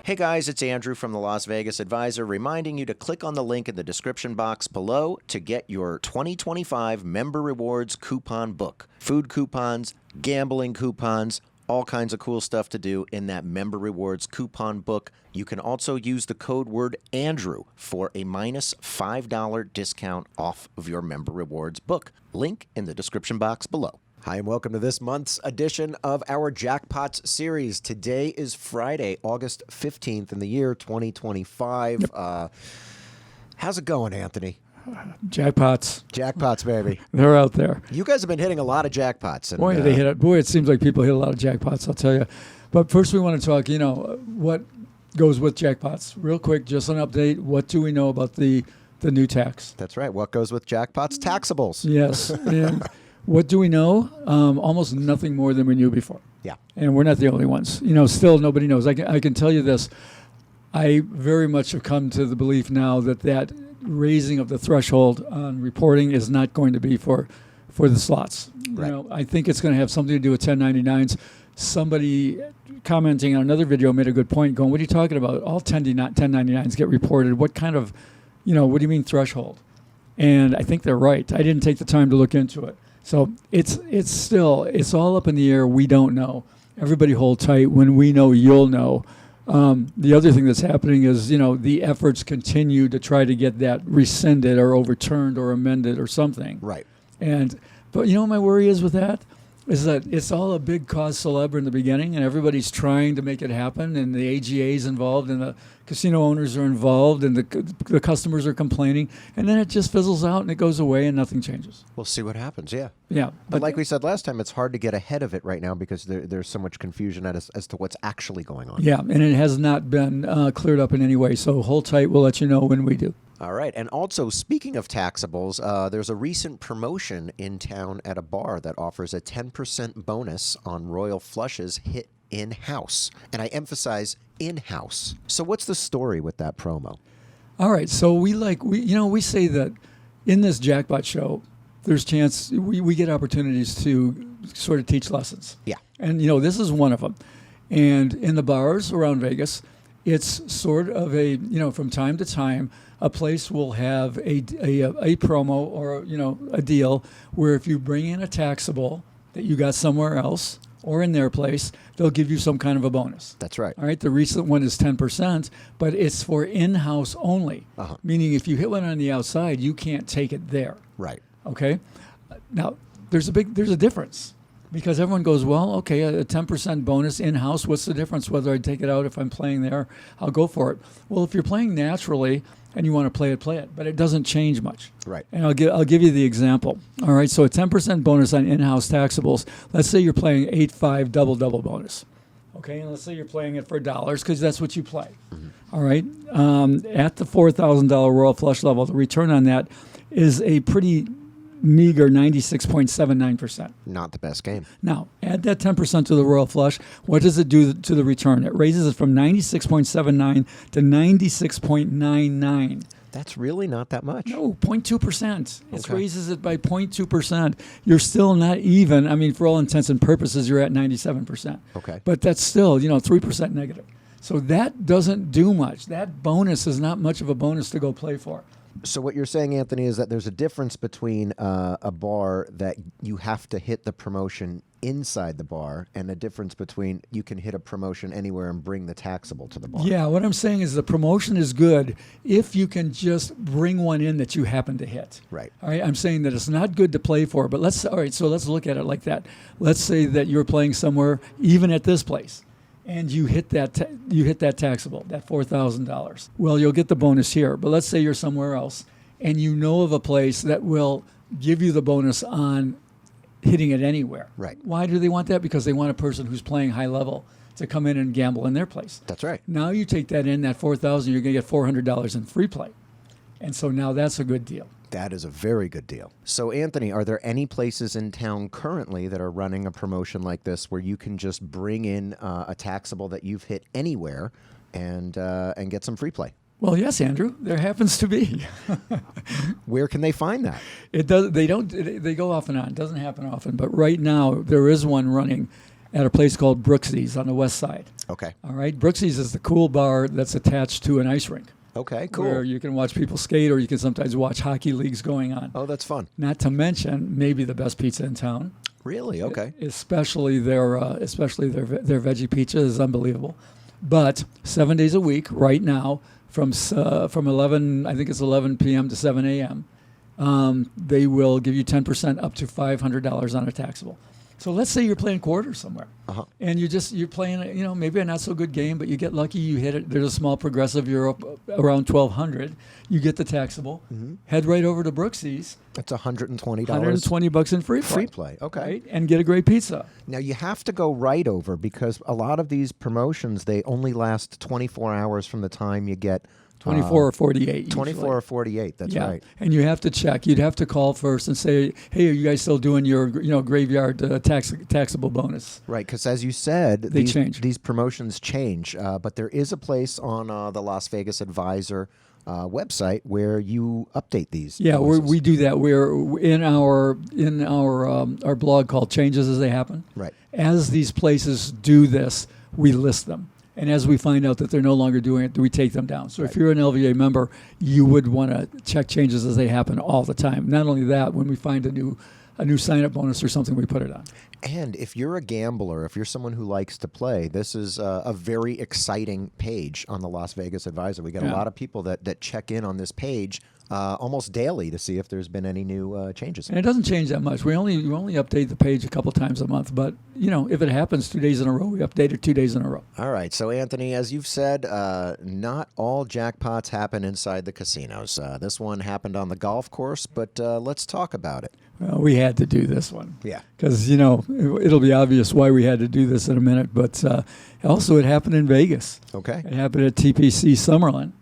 Hey guys, it's Andrew from the Las Vegas Advisor reminding you to click on the link in the description box below to get your 2025 Member Rewards coupon book. Food coupons, gambling coupons, all kinds of cool stuff to do in that Member Rewards coupon book. You can also use the code word Andrew for a minus $5 discount off of your Member Rewards book. Link in the description box below. Hi, and welcome to this month's edition of our Jackpots series. Today is Friday, August 15th in the year 2025. Yep. How's it going, Anthony? Jackpots. Jackpots, baby. They're out there. You guys have been hitting a lot of jackpots. And, Boy, they hit it. Boy, it seems like people hit a lot of jackpots, I'll tell you. But first we want to talk, what goes with jackpots. Real quick, just an update. What do we know about the new tax? That's right. What goes with jackpots? Taxables. Yes. And what do we know? Almost nothing more than we knew before. Yeah. And we're not the only ones. Still nobody knows. I can tell you this. I very much have come to the belief now that raising of the threshold on reporting is not going to be for the slots. Right. I think it's going to have something to do with 1099s. Somebody commenting on another video made a good point going, what are you talking about? All 1099s get reported. What kind of, what do you mean threshold? And I think they're right. I didn't take the time to look into it. So it's all up in the air. We don't know. Everybody hold tight. When we know, you'll know. The other thing that's happening is, the efforts continue to try to get that rescinded or overturned or amended or something. Right. But what my worry is with that is that it's all a big cause célèbre in the beginning, and everybody's trying to make it happen, and the AGA is involved, and the casino owners are involved, and the customers are complaining, and then it just fizzles out and it goes away and nothing changes. We'll see what happens, yeah. Yeah. But like we said last time, it's hard to get ahead of it right now because there's so much confusion as to what's actually going on. Yeah, and it has not been cleared up in any way, so hold tight. We'll let you know when we do. All right. And also, speaking of taxables, there's a recent promotion in town at a bar that offers a 10% bonus on Royal Flushes hit in-house. And I emphasize in-house. So what's the story with that promo? All right. So we say that in this jackpot show, there's chance we get opportunities to sort of teach lessons. Yeah. And, this is one of them. And in the bars around Vegas, it's sort of from time to time, a place will have a promo or, a deal where if you bring in a taxable that you got somewhere else or in their place, they'll give you some kind of a bonus. That's right. All right. The recent one is 10%, but it's for in-house only, meaning if you hit one on the outside, you can't take it there. Right. Okay. Now, there's a difference. Because everyone goes, well, okay, a 10% bonus in-house, what's the difference whether I take it out if I'm playing there? I'll go for it. Well, if you're playing naturally and you want to play it. But it doesn't change much. Right. And I'll give you the example. All right, so a 10% bonus on in-house taxables. Let's say you're playing 8-5 double-double bonus. Okay, and let's say you're playing it for $1 because that's what you play. Mm-hmm. All right, at the $4,000 Royal Flush level, the return on that is a pretty meager 96.79%. Not the best game. Now, add that 10% to the Royal Flush. What does it do to the return? It raises it from 96.79 to 96.99. That's really not that much. No, 0.2%. It raises it by 0.2%. You're still not even. I mean, for all intents and purposes, you're at 97%. Okay. But that's still, 3% negative. So that doesn't do much. That bonus is not much of a bonus to go play for. So what you're saying, Anthony, is that there's a difference between a bar that you have to hit the promotion inside the bar and a difference between you can hit a promotion anywhere and bring the taxable to the bar. Yeah, what I'm saying is the promotion is good if you can just bring one in that you happen to hit. Right. All right, I'm saying that it's not good to play for, but let's look at it like that. Let's say that you're playing somewhere, even at this place, and you hit that taxable, that $4,000. Well, you'll get the bonus here, but let's say you're somewhere else, and you know of a place that will give you the bonus on hitting it anywhere. Right. Why do they want that? Because they want a person who's playing high level to come in and gamble in their place. That's right. Now you take that $4,000, you're going to get $400 in free play. And so now that's a good deal. That is a very good deal. So, Anthony, are there any places in town currently that are running a promotion like this where you can just bring in a taxable that you've hit anywhere and get some free play? Well, yes, Andrew, there happens to be. Where can they find that? It does. They go off and on. It doesn't happen often, but right now there is one running at a place called BROOKSY'S on the west side. Okay. All right. BROOKSY'S is the cool bar that's attached to an ice rink. Okay, cool. Where you can watch people skate, or you can sometimes watch hockey leagues going on. Oh, that's fun. Not to mention, maybe the best pizza in town. Really? Okay. Especially their veggie pizza is unbelievable. But 7 days a week, right now, from 11, I think it's 11 p.m. to 7 a.m., they will give you 10% up to $500 on a taxable. So let's say you're playing quarters somewhere, and you're playing, maybe a not so good game, but you get lucky, you hit it. There's a small progressive, you're up around 1,200. You get the taxable. Head right over to BROOKSY'S. That's $120. $120 in free play. Free play. Okay. Right? And get a great pizza. Now you have to go right over, because a lot of these promotions, they only last 24 hours from the time you get 24 or 48. 24 or 48. That's right. And you have to check. You'd have to call first and say, "Hey, are you guys still doing your graveyard taxable bonus?" Right, because as you said, these promotions change. But there is a place on the Las Vegas Advisor website where you update these. Yeah, we do that. We're in our blog called Changes as They Happen. Right. As these places do this, we list them. And as we find out that they're no longer doing it, we take them down. So if you're an LVA member, you would want to check changes as they happen all the time. Not only that, when we find a new sign-up bonus or something, we put it on. And if you're a gambler, if you're someone who likes to play, this is a very exciting page on the Las Vegas Advisor. We get a lot of people that check in on this page almost daily to see if there's been any new changes. And it doesn't change that much. We only update the page a couple times a month. But, if it happens 2 days in a row, we update it 2 days in a row. All right. So, Anthony, as you've said, not all jackpots happen inside the casinos. This one happened on the golf course, but let's talk about it. Well, we had to do this one. Yeah. Because, it'll be obvious why we had to do this in a minute. But also it happened in Vegas. Okay. It happened at TPC Summerlin.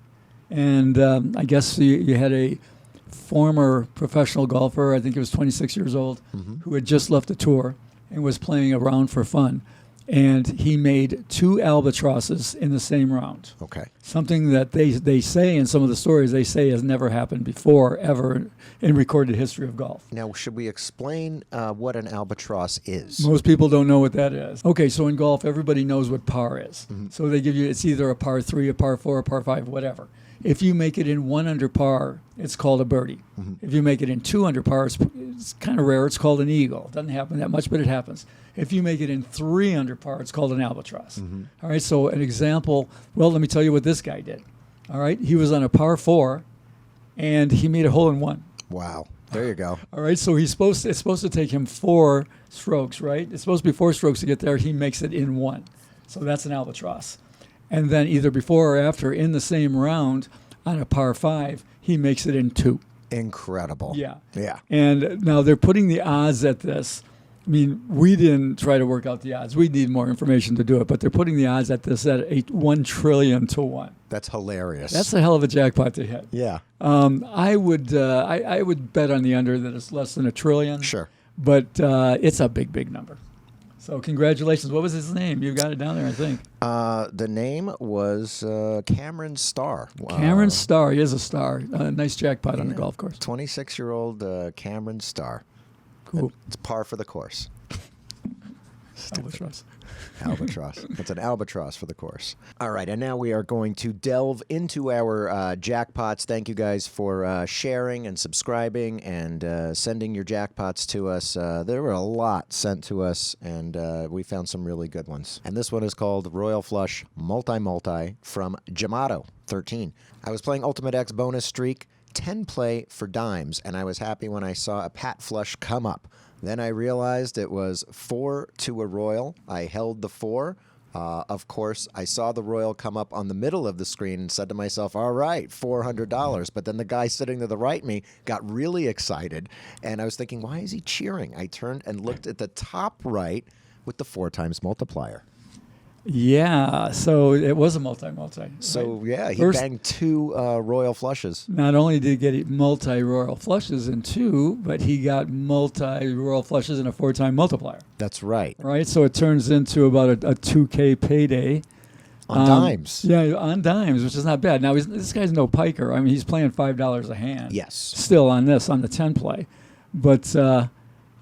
And I guess you had a former professional golfer, I think he was 26 years old, who had just left the tour and was playing a round for fun. And he made 2 albatrosses in the same round. Okay. Something that they say in some of the stories, they say has never happened before, ever in recorded history of golf. Now, should we explain what an albatross is? Most people don't know what that is. Okay, so in golf, everybody knows what par is. So they give you, it's either a par 3, a par 4, a par 5, whatever. If you make it in 1 under par, it's called a birdie. If you make it in 2 under par, it's kind of rare. It's called an eagle. It doesn't happen that much, but it happens. If you make it in 3 under par, it's called an albatross. All right, so an example, well, let me tell you what this guy did. All right, he was on a par 4, and he made a hole in 1. Wow. There you go. All right, so it's supposed to take him 4 strokes, right? It's supposed to be 4 strokes to get there. He makes it in 1. So that's an albatross. And then either before or after in the same round on a par 5, he makes it in 2. Incredible. Yeah. Yeah. And now they're putting the odds at this. I mean, we didn't try to work out the odds. We need more information to do it, but they're putting the odds at this at 1 trillion to 1. That's hilarious. That's a hell of a jackpot to hit. Yeah. I would bet on the under that it's less than 1 trillion. Sure. But it's a big, big number. So congratulations. What was his name? You got it down there, I think. The name was Cameron Starr. Cameron Starr. He is a star. Nice jackpot on the golf course. 26-year-old Cameron Starr. Cool. It's par for the course. Albatross. Albatross. It's an albatross for the course. All right, and now we are going to delve into our jackpots. Thank you guys for sharing and subscribing and sending your jackpots to us. There were a lot sent to us, and we found some really good ones. And this one is called Royal Flush Multi-Multi from Jamato 13. I was playing Ultimate X bonus streak, 10 play for dimes, and I was happy when I saw a Pat Flush come up. Then I realized it was 4 to a Royal. I held the 4. Of course, I saw the Royal come up on the middle of the screen and said to myself, all right, $400. But then the guy sitting to the right of me got really excited, and I was thinking, why is he cheering? I turned and looked at the top right with the 4 times multiplier. Yeah, so it was a multi-multi. So, right? yeah, he First, banged 2 Royal Flushes. Not only did he get multi-Royal Flushes in 2, but he got multi-Royal Flushes in a 4-time multiplier. That's right. Right, so it turns into about a $2K payday. On dimes. Yeah, on dimes, which is not bad. Now, this guy's no piker. I mean, he's playing $5 a hand. Yes. Still on the 10 play. But,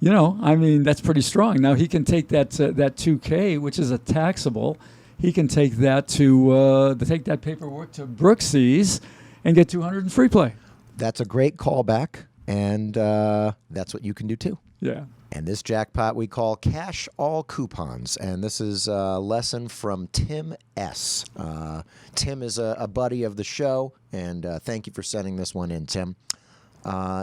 You know, I mean, that's pretty strong. Now he can take that 2K, which is a taxable. He can take that to take that paperwork to BROOKSY'S and get 200 in free play. That's a great callback, and that's what you can do too. Yeah. And this jackpot we call Cash All Coupons. And this is a lesson from Tim S. Tim is a buddy of the show, and thank you for sending this one in, Tim.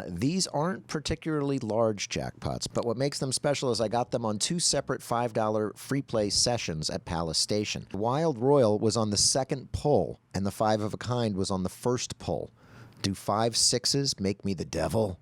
These aren't particularly large jackpots, but what makes them special is I got them on 2 separate $5 free play sessions at Palace Station. Wild Royal was on the second pull, and the 5 of a kind was on the first pull. Do 5 6s make me the devil?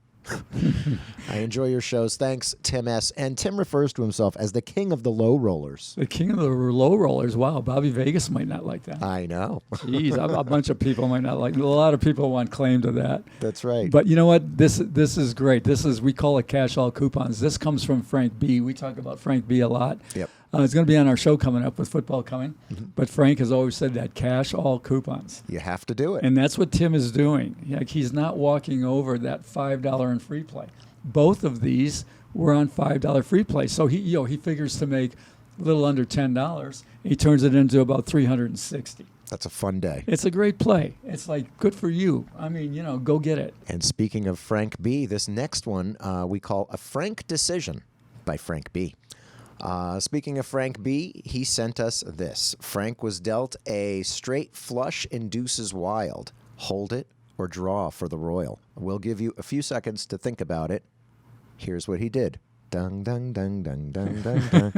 I enjoy your shows. Thanks, Tim S. And Tim refers to himself as the king of the low rollers. The king of the low rollers. Wow, Bobby Vegas might not like that. I know. Jeez, a bunch of people might not like it. A lot of people want claim to that. That's right. But you know what? This is great. We call it Cash All Coupons. This comes from Frank B. We talk about Frank B a lot. Yep. It's going to be on our show coming up with football coming. But Frank has always said that Cash All Coupons. You have to do it. And that's what Tim is doing. Like, he's not walking over that $5 in free play. Both of these were on $5 free play. So he figures to make a little under $10. He turns it into about $360. That's a fun day. It's a great play. It's like, good for you. I mean, go get it. And speaking of Frank B, this next one we call A Frank Decision by Frank B. Speaking of Frank B, he sent us this. Frank was dealt a straight flush in deuces wild. Hold it or draw for the royal. We'll give you a few seconds to think about it. Here's what he did. Dung, dung, dung, dung, dung, dung, dung.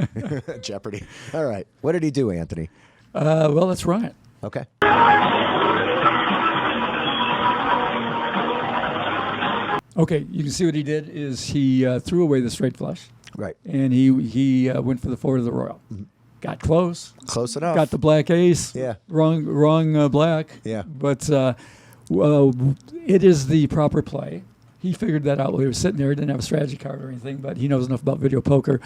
Jeopardy. All right. What did he do, Anthony? Well, that's right. Okay. Okay, you can see what he did is he threw away the straight flush. Right. And he went for the forward of the royal. Got close. Close enough. Got the black ace. Yeah. Wrong black. Yeah. But it is the proper play. He figured that out while he was sitting there. He didn't have a strategy card or anything, but he knows enough about video poker.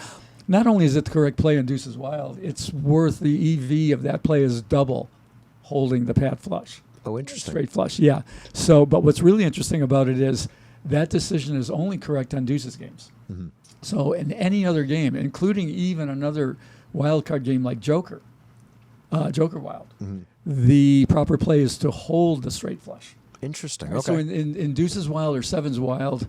Not only is it the correct play on deuces wild, it's worth the EV of that play is double holding the pat flush. Oh, interesting. Straight flush, yeah. So, but what's really interesting about it is that decision is only correct on deuces games. Mm-hmm. So in any other game, including even another wild card game like Joker Wild, the proper play is to hold the straight flush. Interesting. Right? Okay. So in deuces wild or sevens wild,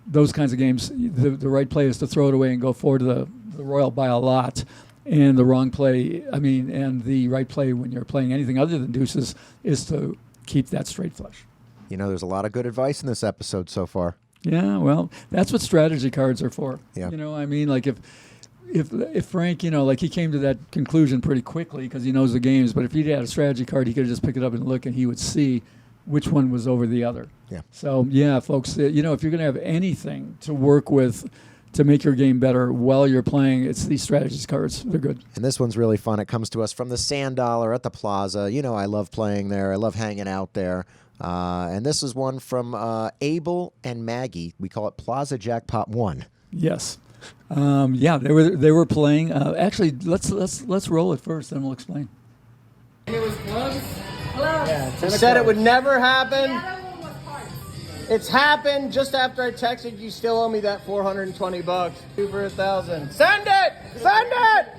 those kinds of games, the right play is to throw it away and go forward to the royal by a lot. And the wrong play, and the right play when you're playing anything other than deuces is to keep that straight flush. There's a lot of good advice in this episode so far. Yeah, well, that's what strategy cards are for. Yeah. Like if Frank, like he came to that conclusion pretty quickly because he knows the games, but if he had a strategy card, he could just pick it up and look and he would see which one was over the other. Yeah. So, yeah, folks, if you're going to have anything to work with to make your game better while you're playing, it's these strategies cards. They're good. And this one's really fun. It comes to us from the Sand Dollar at the Plaza. I love playing there. I love hanging out there. And this is one from Abel and Maggie. We call it Plaza Jackpot 1. Yes. Yeah, they were playing. Actually, let's roll it first, then we'll explain. It was close. Yeah, you said it would never happen. It's happened just after I texted you. Still owe me that $420. 2 for 1,000. Send it! Send it!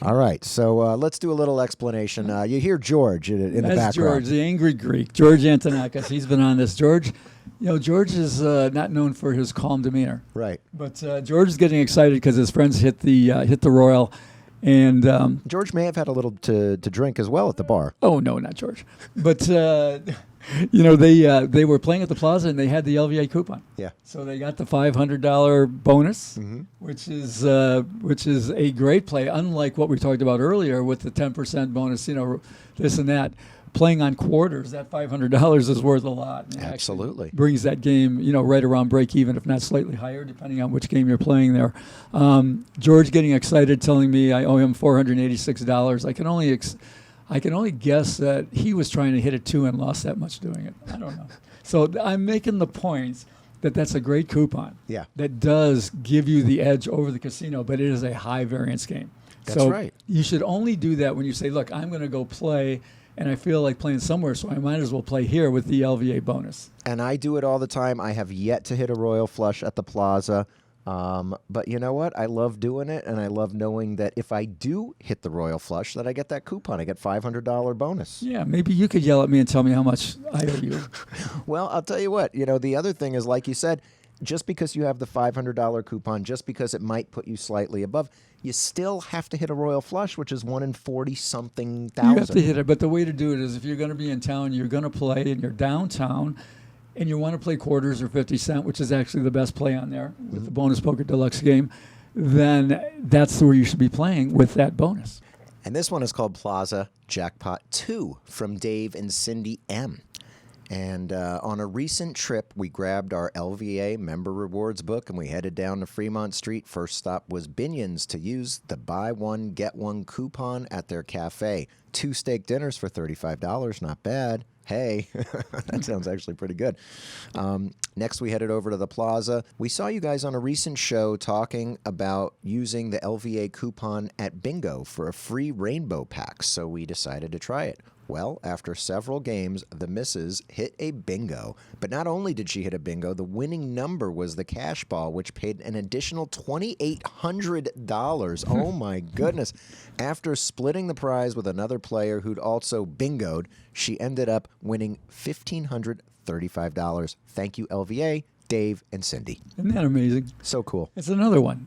All right, so let's do a little explanation. You hear George in the That's background. George, the angry Greek, George Antonakis. He's been on this. George is not known for his calm demeanor. Right. But George is getting excited because his friends hit the royal, and George may have had a little to drink as well at the bar. oh no, not George, but they were playing at the Plaza and they had the LVA coupon. Yeah. So they got the $500 bonus, which is a great play. Unlike what we talked about earlier with the 10% bonus, this and that. Playing on quarters, that $500 is worth a lot. It Absolutely. brings that game, right around break even, if not slightly higher, depending on which game you're playing there. George getting excited, telling me I owe him $486. I can only guess that he was trying to hit it too and lost that much doing it. I don't know. So I'm making the point that that's a great coupon. Yeah. That does give you the edge over the casino, but it is a high variance game. That's so right. You should only do that when you say, look, I'm going to go play and I feel like playing somewhere, so I might as well play here with the LVA bonus. And I do it all the time. I have yet to hit a royal flush at the Plaza. But you know what? I love doing it, and I love knowing that if I do hit the Royal Flush, that I get that coupon. I get $500 bonus. Yeah, maybe you could yell at me and tell me how much I owe you. Well, I'll tell you what. The other thing is, like you said, just because you have the $500 coupon, just because it might put you slightly above, you still have to hit a Royal Flush, which is 1 in 40-something thousand. You have to hit it, but the way to do it is if you're going to be in town, you're going to play, and you're downtown, and you want to play quarters or 50 cent, which is actually the best play on there with the bonus poker deluxe game, then that's where you should be playing with that bonus. And this one is called Plaza Jackpot 2 from Dave and Cindy M. And on a recent trip, we grabbed our LVA member rewards book and we headed down to Fremont Street. First stop was Binion's to use the buy one, get one coupon at their cafe. 2 steak dinners for $35. Not bad. Hey, that sounds actually pretty good. Next, we headed over to the Plaza. We saw you guys on a recent show talking about using the LVA coupon at bingo for a free rainbow pack, so we decided to try it. Well, after several games, the missus hit a bingo. But not only did she hit a bingo, the winning number was the cash ball, which paid an additional $2,800. Oh, my goodness. After splitting the prize with another player who'd also bingoed, she ended up winning $1,535. Thank you, LVA, Dave, and Cindy. Isn't that amazing? So cool. It's another one.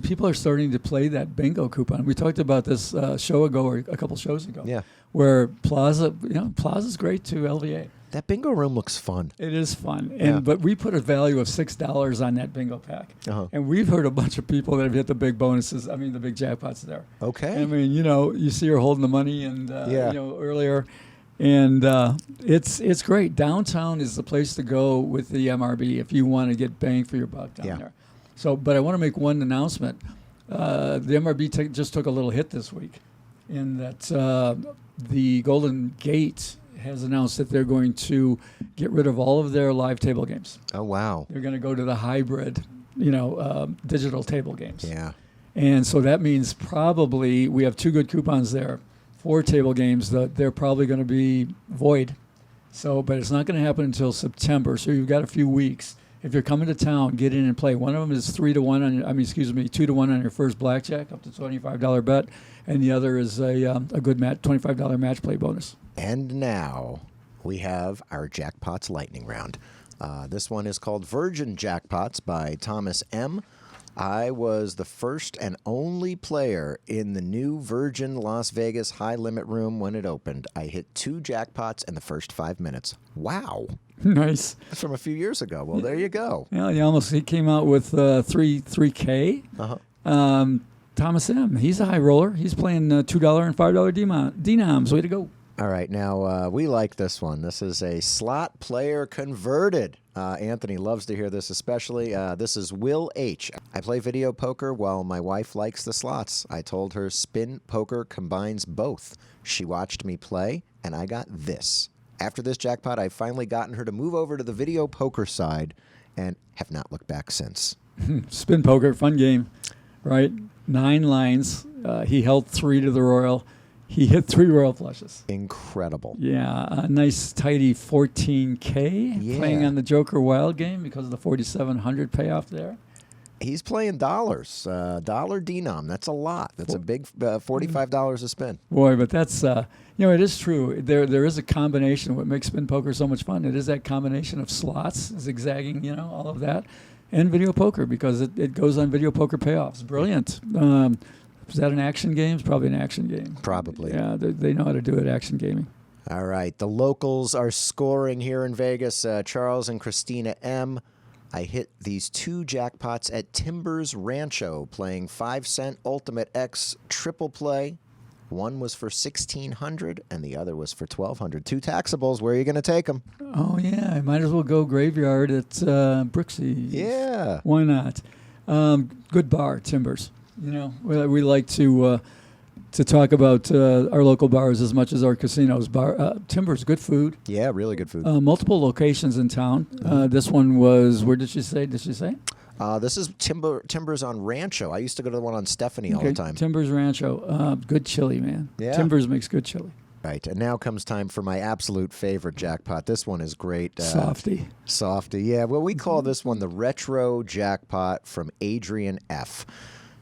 People are starting to play that bingo coupon. We talked about this show ago or a couple shows ago. Yeah. Where Plaza's great too, LVA. That bingo room looks fun. It is fun. Yeah. But we put a value of $6 on that bingo pack. Uh-huh. And we've heard a bunch of people that have hit the big bonuses, the big jackpots there. Okay. You see her holding the money and earlier. And it's great. Downtown is the place to go with the MRB if you want to get bang for your buck down there. So, but I want to make one announcement. The MRB just took a little hit this week in that the Golden Gate has announced that they're going to get rid of all of their live table games. Oh, wow. They're going to go to the hybrid, digital table games. Yeah. And so that means probably we have 2 good coupons there. 4 table games that they're probably going to be void. So, but it's not going to happen until September. So you've got a few weeks. If you're coming to town, get in and play. One of them is 2 to 1 on your first blackjack, up to $25 bet, and the other is a good $25 match play bonus. And now we have our Jackpots lightning round. This one is called Virgin Jackpots by Thomas M. I was the first and only player in the new Virgin Las Vegas high limit room when it opened. I hit 2 jackpots in the first 5 minutes. Wow. Nice. That's from a few years ago. Well, there you go. Yeah, he came out with 3K. Uh-huh. Thomas M. He's a high roller. He's playing $2 and $5 denoms. Way to go. All right. Now, we like this one. This is a slot player converted. Anthony loves to hear this especially. This is Will H. I play video poker while my wife likes the slots. I told her spin poker combines both. She watched me play, and I got this. After this jackpot, I've finally gotten her to move over to the video poker side and have not looked back since. Spin poker, fun game, right? 9 lines. He held 3 to the royal. He hit 3 royal flushes. Incredible. Yeah, a nice tidy 14K playing on the Joker Wild game because of the 4,700 payoff there. He's playing dollars, dollar denom. That's a lot. That's a big $45 a spin. Boy, but that's it is true. There is a combination. What makes spin poker so much fun? It is that combination of slots, zigzagging, all of that, and video poker because it goes on video poker payoffs. Brilliant. Is that an action game? It's probably an action game. Probably. Yeah, they know how to do it, action gaming. All right. The locals are scoring here in Vegas. Charles and Christina M. I hit these 2 jackpots at Timbers Rancho playing 5-cent Ultimate X triple play. One was for $1,600 and the other was for $1,200. 2 taxables. Where are you going to take them? Oh, yeah. I might as well go graveyard at BROOKSY'S. Yeah. Why not? Good bar, Timbers. We like to talk about our local bars as much as our casinos. Timbers, good food. Yeah, really good food. Multiple locations in town. This one was, where did she say? This is Timbers on Rancho. I used to go to the one on Stephanie all the time. Timbers Rancho. Good chili, man. Yeah. Timbers makes good chili. Right, and now comes time for my absolute favorite jackpot. This one is great. Softy. Softy, yeah. Well, we call this one the Retro Jackpot from Adrian F.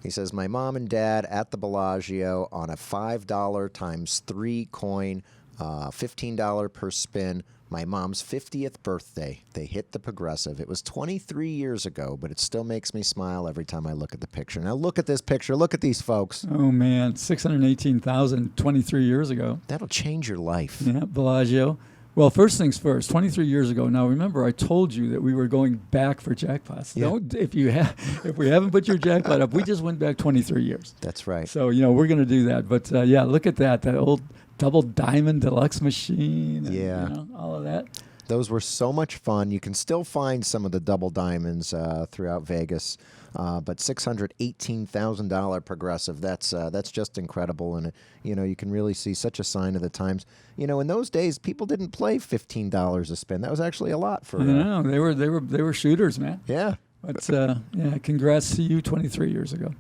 He says, my mom and dad at the Bellagio on a $5 times 3 coin, $15 per spin. My mom's 50th birthday. They hit the progressive. It was 23 years ago, but it still makes me smile every time I look at the picture. Now look at this picture. Look at these folks. Oh, man. 618,000 23 years ago. That'll change your life. Yeah, Bellagio. Well, first things first, 23 years ago. Now, remember, I told you that we were going back for jackpots. Yeah. Don't, if we haven't put your jackpot up, we just went back 23 years. That's right. So, we're going to do that. But, yeah, look at that old double diamond deluxe machine. And, Yeah. all of that. Those were so much fun. You can still find some of the double diamonds throughout Vegas, but $618,000 progressive, that's just incredible. And, you can really see such a sign of the times. In those days, people didn't play $15 a spin. That was actually a lot for I know. They were shooters, man. Yeah. But, yeah, congrats to you 23 years ago.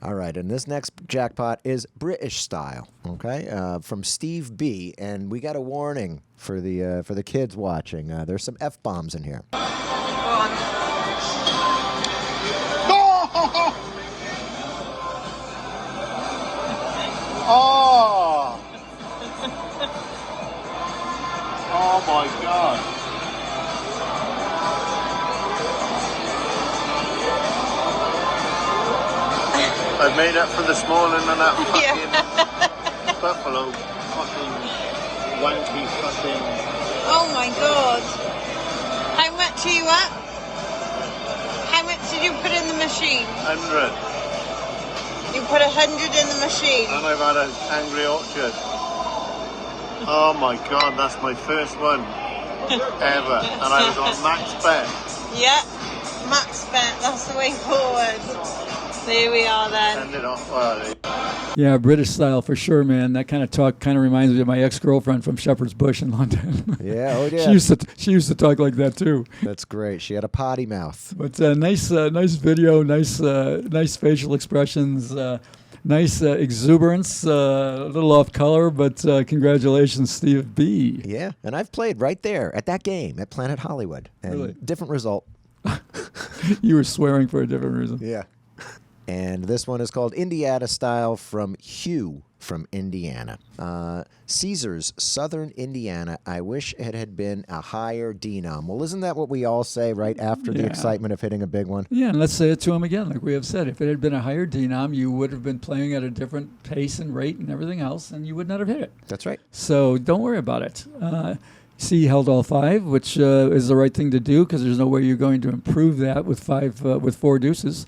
All right, and this next jackpot is British style, okay, from Steve B. And we got a warning for the kids watching. There's some F-bombs in here. Oh! Oh my God! I made up for this morning and that fucking buffalo fucking wanky fucking. Oh my God. How much are you up? How much did you put in the machine? 100. You put 100 in the machine. And I've had an angry orchard. Oh my God, that's my first one ever. And I was on max bet. Yeah, max bet, that's the way forward. There we are then. Send it off. Well, Yeah, British style for sure, man. That kind of talk kind of reminds me of my ex-girlfriend from Shepherd's Bush in London. Yeah, oh yeah. She used to talk like that too. That's great. She had a potty mouth. But nice video, nice facial expressions, nice exuberance, a little off color, but congratulations, Steve B. Yeah, and I've played right there at that game at Planet Hollywood. And Really? different result. You were swearing for a different reason. Yeah. And this one is called Indiana Style from Hugh from Indiana. Caesars, Southern Indiana. I wish it had been a higher denom. Well, isn't that what we all say right after the Yeah. excitement of hitting a big one? Yeah, and let's say it to him again, like we have said. If it had been a higher denom, you would have been playing at a different pace and rate and everything else, and you would not have hit it. That's right. So don't worry about it. C held all 5, which is the right thing to do because there's no way you're going to improve that with 4 deuces.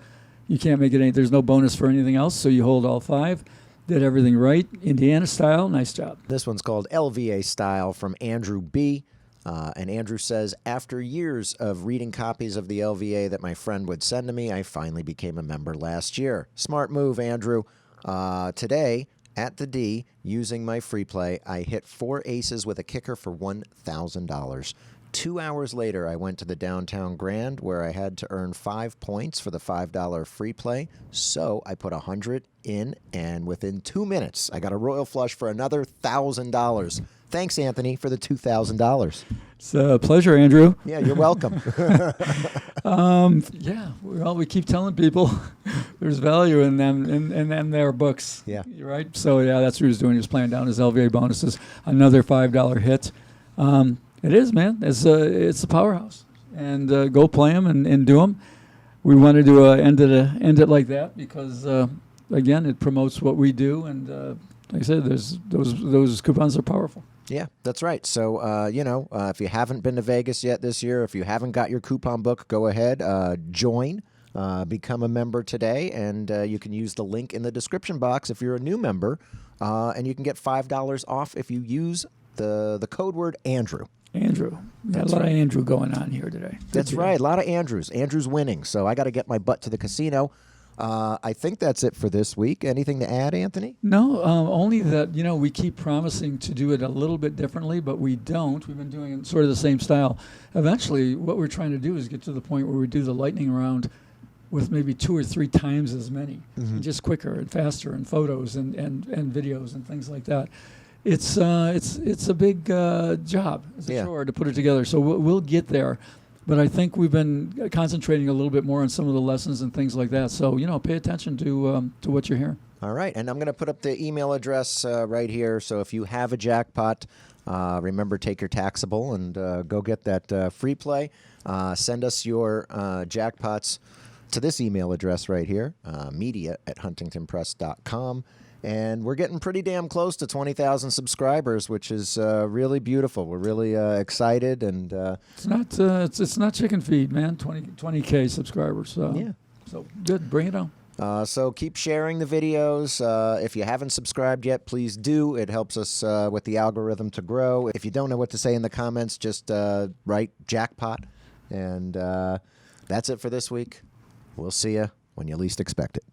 You can't make it any. There's no bonus for anything else, so you hold all 5. Did everything right. Indiana style, nice job. This one's called LVA Style from Andrew B. And Andrew says, after years of reading copies of the LVA that my friend would send to me, I finally became a member last year. Smart move, Andrew. Today, at the D, using my free play, I hit 4 aces with a kicker for $1,000. 2 hours later, I went to the Downtown Grand where I had to earn 5 points for the $5 free play. So I put 100 in, and within 2 minutes, I got a royal flush for another $1,000. Thanks, Anthony, for the $2,000. It's a pleasure, Andrew. Yeah, you're welcome. Yeah, well, we keep telling people there's value in them, in their books. Yeah. You're right. So, yeah, that's what he was doing. He was playing down his LVA bonuses. Another $5 hit. It is, man. It's a powerhouse. And go play them and do them. We wanted to end it like that because, again, it promotes what we do. And like I said, those coupons are powerful. Yeah, that's right. So, if you haven't been to Vegas yet this year, if you haven't got your coupon book, go ahead, join, become a member today, and you can use the link in the description box if you're a new member, and you can get $5 off if you use the code word Andrew. Andrew. Got a lot of Andrew going on here today. That's right. A lot of Andrews. Andrew's winning, so I got to get my butt to the casino. I think that's it for this week. Anything to add, Anthony? No, only that, we keep promising to do it a little bit differently, but we don't. We've been doing it sort of the same style. Eventually, what we're trying to do is get to the point where we do the lightning round with maybe 2 or 3 times as many, and just quicker and faster, and photos and videos and things like that. it's a big job. It's a Yeah. chore to put it together. So we'll get there. But I think we've been concentrating a little bit more on some of the lessons and things like that. So, pay attention to what you're hearing. All right, and I'm going to put up the email address right here. So if you have a jackpot, remember, take your taxable and go get that free play. Send us your jackpots to this email address right here, media@huntingtonpress.com. And we're getting pretty damn close to 20,000 subscribers, which is really beautiful. We're really excited, and It's not chicken feed, man. 20K subscribers. Yeah. So good. Bring it on. so keep sharing the videos. If you haven't subscribed yet, please do. It helps us with the algorithm to grow. If you don't know what to say in the comments, just write jackpot. And that's it for this week. We'll see you when you least expect it.